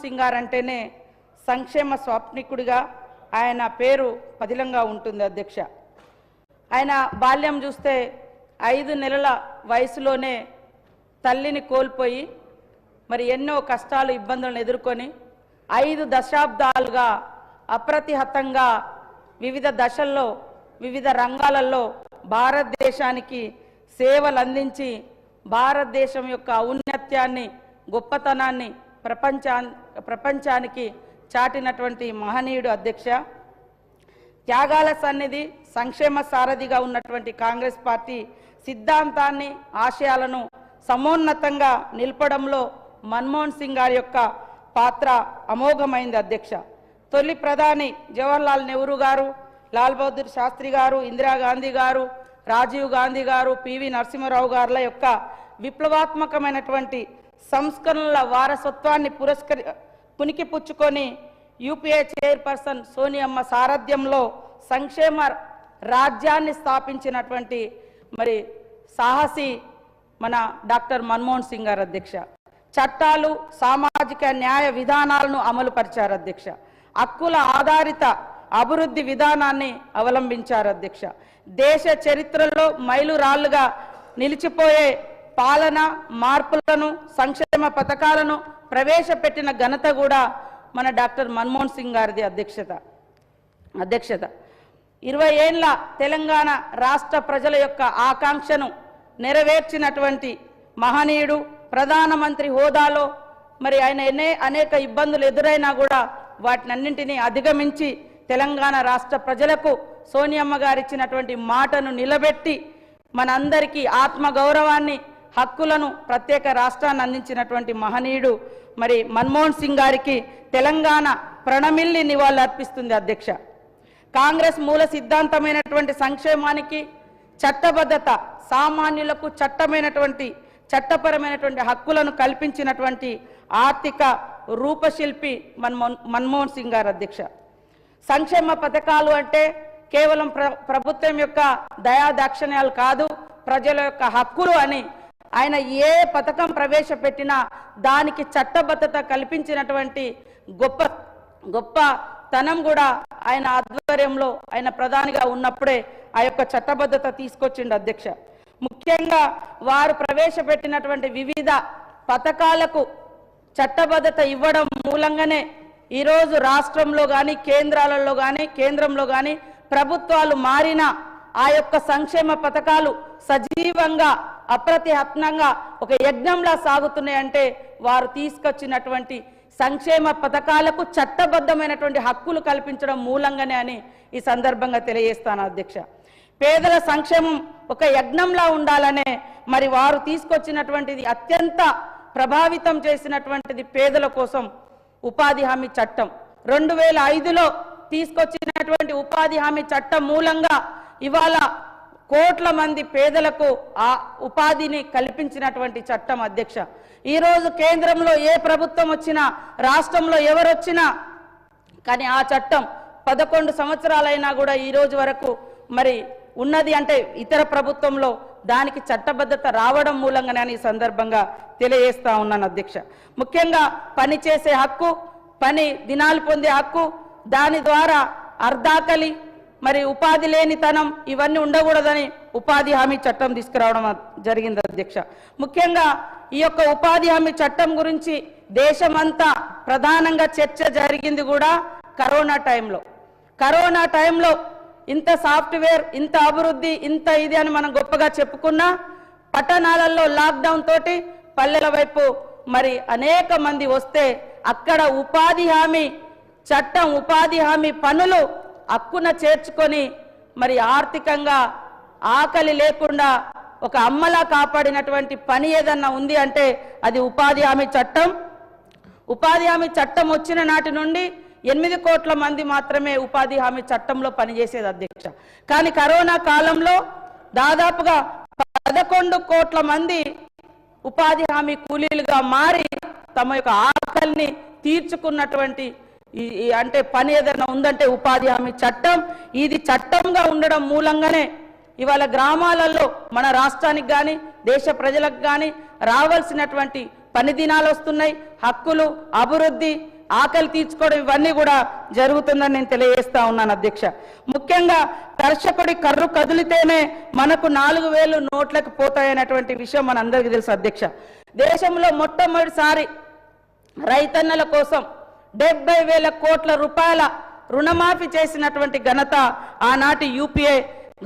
సింగ్ గారు అంటేనే సంక్షేమ స్వాప్నికుడిగా ఆయన పేరు పదిలంగా ఉంటుంది అధ్యక్ష. ఆయన బాల్యం చూస్తే 5 నెలల వయసులోనే తల్లిని కోల్పోయి మరి ఎన్నో కష్టాలు ఇబ్బందులను ఎదుర్కొని 5 దశాబ్దాలుగా అప్రతిహతంగా వివిధ దశల్లో వివిధ రంగాలలో భారతదేశానికి సేవలు అందించి భారతదేశం యొక్క ఔన్నత్యాన్ని గొప్పతనాన్ని ప్రపంచానికి చాటినటువంటి మహనీయుడు అధ్యక్ష. త్యాగాల సన్నిధి సంక్షేమ సారథిగా ఉన్నటువంటి కాంగ్రెస్ పార్టీ సిద్ధాంతాన్ని ఆశయాలను సమోన్నతంగా నిలపడంలో మన్మోహన్ సింగ్ గారి యొక్క పాత్ర అమోఘమైంది అధ్యక్ష. తొలి ప్రధాని జవహర్లాల్ నెహ్రూ గారు, లాల్ బహదూర్ శాస్త్రి గారు, ఇందిరాగాంధీ గారు, రాజీవ్ గాంధీ గారు, పివి నరసింహారావు గారుల యొక్క విప్లవాత్మకమైనటువంటి సంస్కరణల వారసత్వాన్ని పుణికిపుచ్చుకొని యూపీఏ చైర్పర్సన్ సోనియమ్మ సారథ్యంలో సంక్షేమ రాజ్యాన్ని స్థాపించినటువంటి మరి సాహసి మన డాక్టర్ మన్మోహన్ సింగ్ గారు అధ్యక్ష. చట్టాలు సామాజిక న్యాయ విధానాలను అమలు పరిచారు అధ్యక్ష. హక్కుల ఆధారిత అభివృద్ధి విధానాన్ని అవలంబించారు అధ్యక్ష. దేశ చరిత్రలో మైలురాళ్లుగా నిలిచిపోయే పాలన మార్పులను సంక్షేమ పథకాలను ప్రవేశపెట్టిన ఘనత కూడా మన డాక్టర్ మన్మోహన్ సింగ్ గారిది అధ్యక్షత. 20 ఏళ్ల తెలంగాణ రాష్ట్ర ప్రజల యొక్క ఆకాంక్షను నెరవేర్చినటువంటి మహనీయుడు. ప్రధానమంత్రి హోదాలో మరి ఆయన అనేక ఇబ్బందులు ఎదురైనా కూడా వాటినన్నింటినీ అధిగమించి తెలంగాణ రాష్ట్ర ప్రజలకు సోనియమ్మ గారు ఇచ్చినటువంటి మాటను నిలబెట్టి మనందరికీ ఆత్మగౌరవాన్ని హక్కులను ప్రత్యేక రాష్ట్రాన్ని అందించినటువంటి మహనీయుడు మరి మన్మోహన్ సింగ్ గారికి తెలంగాణ ప్రణమిల్లి నివాళులు అర్పిస్తుంది అధ్యక్ష. కాంగ్రెస్ మూల సిద్ధాంతమైనటువంటి సంక్షేమానికి చట్టబద్ధత, సామాన్యులకు చట్టపరమైనటువంటి హక్కులను కల్పించినటువంటి ఆర్థిక రూపశిల్పి మన్మోహన్ సింగ్ గారు అధ్యక్ష. సంక్షేమ పథకాలు అంటే కేవలం ప్రభుత్వం యొక్క దయాదాక్షిణ్యాలు కాదు, ప్రజల యొక్క హక్కులు అని ఆయన ఏ పథకం ప్రవేశపెట్టినా దానికి చట్టబద్ధత కల్పించినటువంటి గొప్పతనం కూడా ఆయన ఆధ్వర్యంలో ఆయన ప్రధానిగా ఉన్నప్పుడే ఆ యొక్క చట్టబద్ధత తీసుకొచ్చిండు అధ్యక్ష. ముఖ్యంగా వారు ప్రవేశపెట్టినటువంటి వివిధ పథకాలకు చట్టబద్ధత ఇవ్వడం మూలంగానే ఈరోజు రాష్ట్రంలో కానీ కేంద్రంలో కానీ ప్రభుత్వాలు మారినా ఆ యొక్క సంక్షేమ పథకాలు సజీవంగా అప్రతిహతంగా ఒక యజ్ఞంలా సాగుతున్నాయంటే వారు తీసుకొచ్చినటువంటి సంక్షేమ పథకాలకు చట్టబద్ధమైనటువంటి హక్కులు కల్పించడం మూలంగానే అని ఈ సందర్భంగా తెలియజేస్తాను అధ్యక్ష. పేదల సంక్షేమం ఒక యజ్ఞంలా ఉండాలనే మరి వారు తీసుకొచ్చినటువంటిది అత్యంత ప్రభావితం చేసినటువంటిది పేదల కోసం ఉపాధి హామీ చట్టం. 2005లో తీసుకొచ్చినటువంటి ఉపాధి హామీ చట్టం మూలంగా ఇవాళ కోట్ల మంది పేదలకు ఆ ఉపాధిని కల్పించినటువంటి చట్టం అధ్యక్ష. ఈరోజు కేంద్రంలో ఏ ప్రభుత్వం వచ్చినా, రాష్ట్రంలో ఎవరు వచ్చినా కానీ ఆ చట్టం 11 సంవత్సరాలైనా కూడా ఈ రోజు వరకు మరి ఉన్నది అంటే ఇతర ప్రభుత్వంలో దానికి చట్టబద్ధత రావడం మూలంగానే ఈ సందర్భంగా తెలియజేస్తా ఉన్నాను అధ్యక్ష. ముఖ్యంగా పని చేసే హక్కు, పని దినాలు పొందే హక్కు, దాని ద్వారా అర్ధాకలి మరి ఉపాధి లేనితనం ఇవన్నీ ఉండకూడదని ఉపాధి హామీ చట్టం తీసుకురావడం జరిగింది అధ్యక్ష. ముఖ్యంగా ఈ యొక్క ఉపాధి హామీ చట్టం గురించి దేశమంతా ప్రధానంగా చర్చ జరిగింది కూడా కరోనా టైంలో ఇంత సాఫ్ట్వేర్, ఇంత అభివృద్ధి, ఇంత ఇది అని మనం గొప్పగా చెప్పుకున్నా పట్టణాలలో లాక్డౌన్ తోటి పల్లెల వైపు మరి అనేక మంది వస్తే అక్కడ ఉపాధి హామీ చట్టం, ఉపాధి హామీ పనులు హక్కున చేర్చుకొని మరి ఆర్థికంగా ఆకలి లేకుండా ఒక అమ్మలా కాపాడినటువంటి పని ఏదన్నా ఉంది అంటే అది ఉపాధి హామీ చట్టం. ఉపాధి హామీ చట్టం వచ్చిన నాటి నుండి 8 కోట్ల మంది మాత్రమే ఉపాధి హామీ చట్టంలో పనిచేసేది అధ్యక్ష. కానీ కరోనా కాలంలో దాదాపుగా 11 కోట్ల మంది ఉపాధి హామీ కూలీలుగా మారి తమ యొక్క ఆకలిని తీర్చుకున్నటువంటి అంటే పని ఏదైనా ఉందంటే ఉపాధి హామీ చట్టం. ఇది చట్టంగా ఉండడం మూలంగానే ఇవాళ గ్రామాలలో మన రాష్ట్రానికి కానీ దేశ ప్రజలకు కానీ రావాల్సినటువంటి పని దినాలు వస్తున్నాయి, హక్కులు, అభివృద్ధి, ఆకలి తీర్చుకోవడం ఇవన్నీ కూడా జరుగుతుందని నేను తెలియజేస్తా ఉన్నాను అధ్యక్ష. ముఖ్యంగా కర్షకుడి కర్రు కదిలితేనే మనకు 4,000 నోట్లకు పోతాయనేటువంటి విషయం మనందరికీ తెలుసు అధ్యక్ష. దేశంలో మొట్టమొదటిసారి రైతన్నల కోసం 70,000 కోట్ల రూపాయల రుణమాఫీ చేసినటువంటి ఘనత ఆనాటి యూపీఏ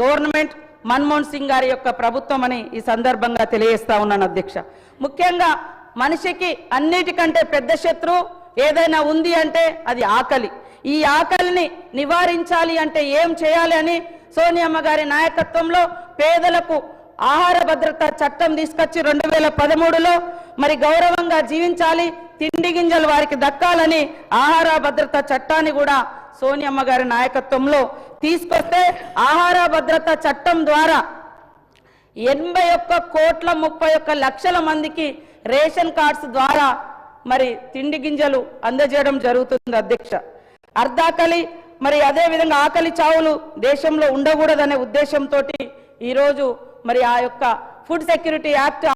గవర్నమెంట్, మన్మోహన్ సింగ్ గారి యొక్క ప్రభుత్వం అని ఈ సందర్భంగా తెలియజేస్తా ఉన్నాను అధ్యక్ష. ముఖ్యంగా మనిషికి అన్నిటికంటే పెద్ద శత్రువు ఏదైనా ఉంది అంటే అది ఆకలి. ఈ ఆకలిని నివారించాలి అంటే ఏం చేయాలి అని సోనియమ్మ గారి నాయకత్వంలో పేదలకు ఆహార భద్రత చట్టం తీసుకొచ్చి 2013లో మరి గౌరవంగా జీవించాలి, తిండి గింజలు వారికి దక్కాలని ఆహార భద్రత చట్టాన్ని కూడా సోనియమ్మ గారి నాయకత్వంలో తీసుకొస్తే ఆహార భద్రత చట్టం ద్వారా 81,31,00,000 మందికి రేషన్ కార్డ్స్ ద్వారా మరి తిండి గింజలు అందజేయడం జరుగుతుంది అధ్యక్ష. అర్ధాకలి మరి అదే విధంగా ఆకలి చావులు దేశంలో ఉండకూడదనే ఉద్దేశంతో ఈరోజు మరి ఆ యొక్క ఫుడ్ సెక్యూరిటీ యాక్ట్